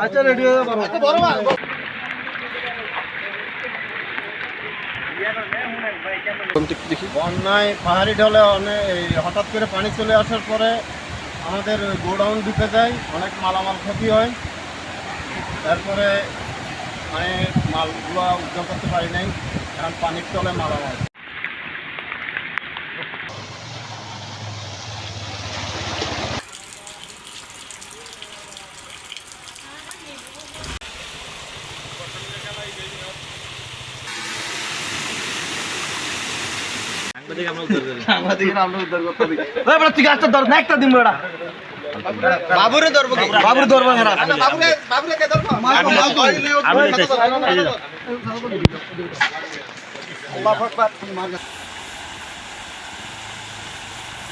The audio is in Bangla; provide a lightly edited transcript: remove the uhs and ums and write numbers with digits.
আচ্ছা রেডি হয়ে যাবো। বন্যায় পাহাড়ি ঢলে হঠাৎ করে পানি চলে আসার পরে আমাদের গোডাউন ঢুকে যায়, অনেক মালামাল ক্ষতি হয়। তারপরে মানে মালগুলো উদ্ধার করতে পারি নাই, কারণ পানির তলে মালামাল। বাবুরে ধরবো, বাবুরে ধরবো, বাবুরে